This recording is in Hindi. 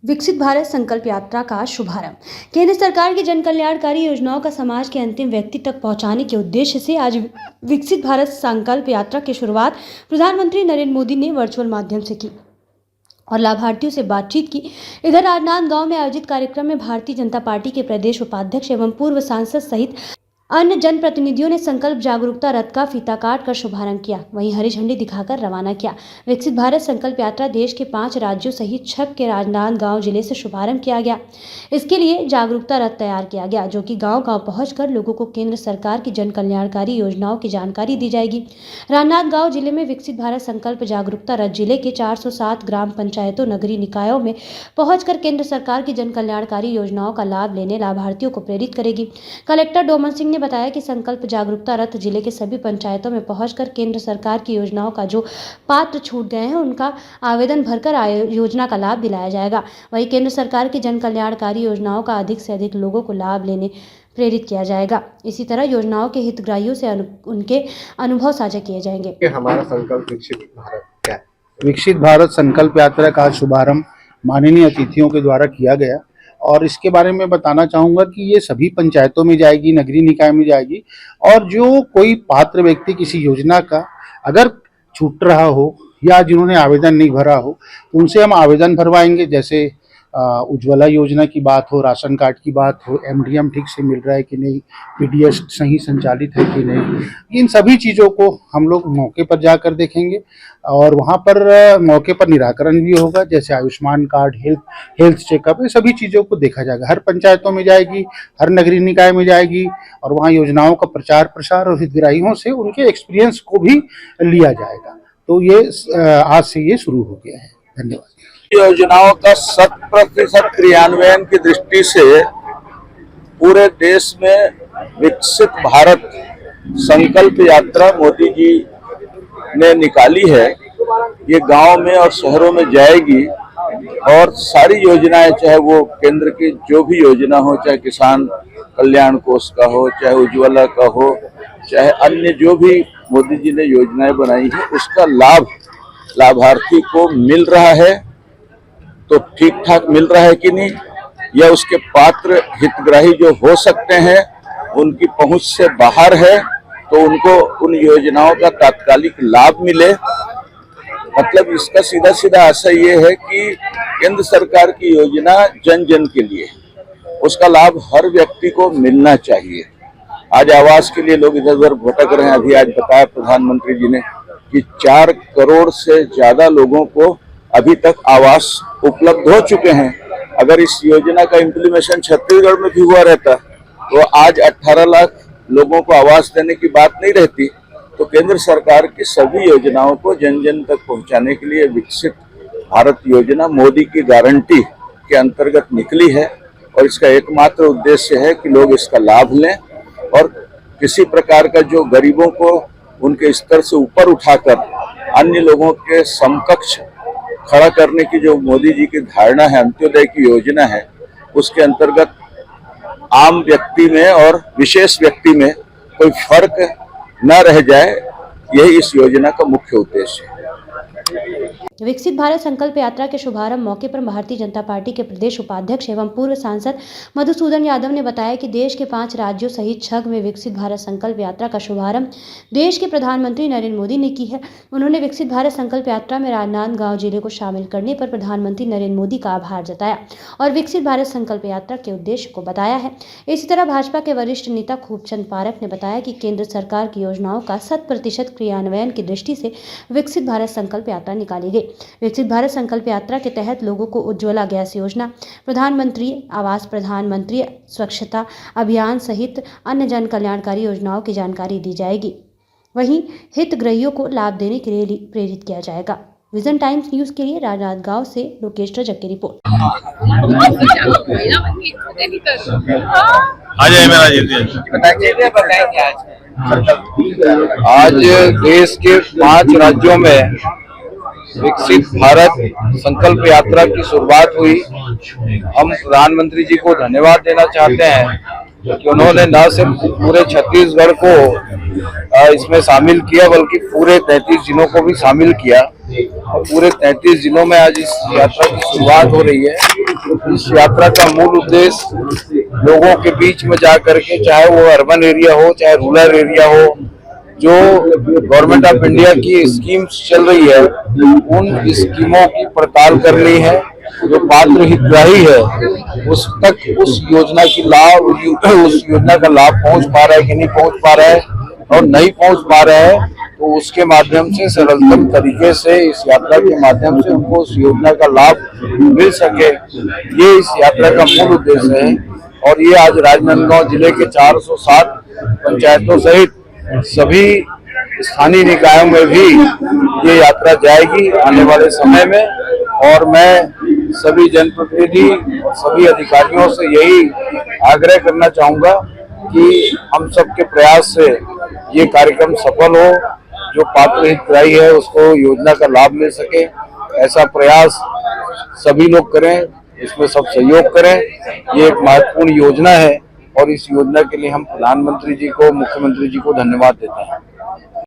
विकसित भारत संकल्प यात्रा का शुभारंभ। केंद्र सरकार की जन कल्याणकारी योजनाओं का समाज के अंतिम व्यक्ति तक पहुंचाने के उद्देश्य से आज विकसित भारत संकल्प यात्रा की शुरुआत प्रधानमंत्री नरेंद्र मोदी ने वर्चुअल माध्यम से की और लाभार्थियों से बातचीत की। इधर राजनांदगांव में आयोजित कार्यक्रम में भारतीय जनता पार्टी के प्रदेश उपाध्यक्ष एवं पूर्व सांसद सहित अन्य जनप्रतिनिधियों ने संकल्प जागरूकता रथ का फीता काट कर शुभारंभ किया, वहीं हरी झंडी दिखाकर रवाना किया। विकसित भारत संकल्प यात्रा देश के 5 राज्यों सहित 6 के राजनांदगांव जिले से शुभारंभ किया गया। इसके लिए जागरूकता रथ तैयार किया गया, जो कि गांव-गांव पहुंचकर लोगों को केंद्र सरकार की जन कल्याणकारी योजनाओं की जानकारी दी जाएगी। राजनांदगांव जिले में विकसित भारत संकल्प जागरूकता रथ जिले के 407 ग्राम पंचायतों, नगरीय निकायों में पहुंचकर केंद्र सरकार की जन कल्याणकारी योजनाओं का लाभ लेने लाभार्थियों को प्रेरित करेगी। कलेक्टर डोमन सिंह ने बताया कि संकल्प जागरूकता रथ जिले के सभी पंचायतों में पहुंचकर केंद्र सरकार की योजनाओं का जो पात्र छूट गए हैं उनका आवेदन भरकर योजना का लाभ दिलाया जाएगा। वहीं केंद्र सरकार की जन कल्याणकारी योजनाओं का अधिक से अधिक लोगों को लाभ लेने प्रेरित किया जाएगा। इसी तरह योजनाओं के हितग्राहियों से उनके अनुभव साझा किए जाएंगे। हमारा संकल्प विकसित भारत क्या है? विकसित भारत संकल्प यात्रा का शुभारंभ माननीय अतिथियों के द्वारा किया गया और इसके बारे में बताना चाहूँगा कि ये सभी पंचायतों में जाएगी, नगरीय निकाय में जाएगी और जो कोई पात्र व्यक्ति किसी योजना का अगर छूट रहा हो या जिन्होंने आवेदन नहीं भरा हो उनसे हम आवेदन भरवाएंगे। जैसे उज्ज्वला योजना की बात हो, राशन कार्ड की बात हो, एमडीएम ठीक से मिल रहा है कि नहीं, पीडीएस सही संचालित है कि नहीं, इन सभी चीज़ों को हम लोग मौके पर जाकर देखेंगे और वहाँ पर मौके पर निराकरण भी होगा। जैसे आयुष्मान कार्ड, हेल्थ चेकअप, ये सभी चीज़ों को देखा जाएगा। हर पंचायतों में जाएगी, हर नगरीय निकाय में जाएगी और वहाँ योजनाओं का प्रचार प्रसार और हितग्राहियों से उनके एक्सपीरियंस को भी लिया जाएगा। तो ये आज से ये शुरू हो गया है। धन्यवाद। योजनाओं का 100% क्रियान्वयन की दृष्टि से पूरे देश में विकसित भारत संकल्प यात्रा मोदी जी ने निकाली है। ये गांव में और शहरों में जाएगी और सारी योजनाएं, चाहे वो केंद्र की जो भी योजना हो, चाहे किसान कल्याण कोष का हो, चाहे उज्ज्वला का हो, चाहे अन्य जो भी मोदी जी ने योजनाएं बनाई है, उसका लाभ लाभार्थी को मिल रहा है तो ठीक ठाक मिल रहा है कि नहीं, या उसके पात्र हितग्राही जो हो सकते हैं उनकी पहुंच से बाहर है तो उनको उन योजनाओं का तात्कालिक लाभ मिले। मतलब इसका सीधा सीधा आशय ये है कि केंद्र सरकार की योजना जन जन के लिए, उसका लाभ हर व्यक्ति को मिलना चाहिए। आज आवास के लिए लोग इधर उधर भटक रहे हैं। अभी आज बताया प्रधानमंत्री जी ने कि 4 करोड़ से ज्यादा लोगों को अभी तक आवास उपलब्ध हो चुके हैं। अगर इस योजना का इम्प्लीमेशन छत्तीसगढ़ में भी हुआ रहता तो आज 18 लाख लोगों को आवास देने की बात नहीं रहती। तो केंद्र सरकार की सभी योजनाओं को जन जन तक पहुंचाने के लिए विकसित भारत योजना मोदी की गारंटी के अंतर्गत निकली है और इसका एकमात्र उद्देश्य है कि लोग इसका लाभ लें और किसी प्रकार का जो गरीबों को उनके स्तर से ऊपर उठाकर अन्य लोगों के समकक्ष खड़ा करने की जो मोदी जी की धारणा है, अंत्योदय की योजना है, उसके अंतर्गत आम व्यक्ति में और विशेष व्यक्ति में कोई फर्क न रह जाए, यही इस योजना का मुख्य उद्देश्य है। विकसित भारत संकल्प यात्रा के शुभारंभ मौके पर भारतीय जनता पार्टी के प्रदेश उपाध्यक्ष एवं पूर्व सांसद मधुसूदन यादव ने बताया कि देश के 5 राज्यों सहित 6 में विकसित भारत संकल्प यात्रा का शुभारंभ देश के प्रधानमंत्री नरेंद्र मोदी ने की है। उन्होंने विकसित भारत संकल्प यात्रा में राजनांदगांव जिले को शामिल करने पर प्रधानमंत्री नरेंद्र मोदी का आभार जताया और विकसित भारत संकल्प यात्रा के उद्देश्य को बताया है। इसी तरह भाजपा के वरिष्ठ नेता खूबचंद पारख ने बताया कि केंद्र सरकार की योजनाओं का 100% क्रियान्वयन की दृष्टि से विकसित भारत संकल्प यात्रा निकाली गई। विकसित भारत संकल्प यात्रा के तहत लोगों को उज्ज्वला गैस योजना, प्रधानमंत्री आवास, प्रधानमंत्री स्वच्छता अभियान सहित अन्य जन कल्याणकारी योजनाओं की जानकारी दी जाएगी। वहीं हितग्राहियों को लाभ देने के लिए प्रेरित किया जाएगा। विजन टाइम्स न्यूज के लिए राजनांदगांव से लोकेश रजक की रिपोर्ट। आज देश के 5 राज्यों में विकसित भारत संकल्प यात्रा की शुरुआत हुई। हम प्रधानमंत्री जी को धन्यवाद देना चाहते हैं कि उन्होंने न सिर्फ पूरे छत्तीसगढ़ को इसमें शामिल किया बल्कि पूरे 33 जिलों को भी शामिल किया और पूरे 33 जिलों में आज इस यात्रा की शुरुआत हो रही है। इस यात्रा का मूल उद्देश्य लोगों के बीच में जा करके, चाहे वो अर्बन एरिया हो चाहे रूरल एरिया हो, जो गवर्नमेंट ऑफ इंडिया की स्कीम्स चल रही है उन स्कीमों की पड़ताल करनी है। जो पात्र हितग्राही है उस तक उस योजना का लाभ पहुंच पा रहा है कि नहीं पहुंच पा रहा है, और नहीं पहुंच पा रहा है तो उसके माध्यम से सरलतम तरीके से इस यात्रा के माध्यम से उनको उस योजना का लाभ मिल सके, ये इस यात्रा का मूल उद्देश्य है। और ये आज राजनांदगांव जिले के 407 पंचायतों सहित सभी स्थानीय निकायों में भी ये यात्रा जाएगी आने वाले समय में। और मैं सभी जनप्रतिनिधि और सभी अधिकारियों से यही आग्रह करना चाहूंगा कि हम सबके प्रयास से ये कार्यक्रम सफल हो, जो पात्र हितग्राही है उसको योजना का लाभ मिल सके, ऐसा प्रयास सभी लोग करें, इसमें सब सहयोग करें। ये एक महत्वपूर्ण योजना है और इस योजना के लिए हम प्रधानमंत्री जी को, मुख्यमंत्री जी को धन्यवाद देते हैं।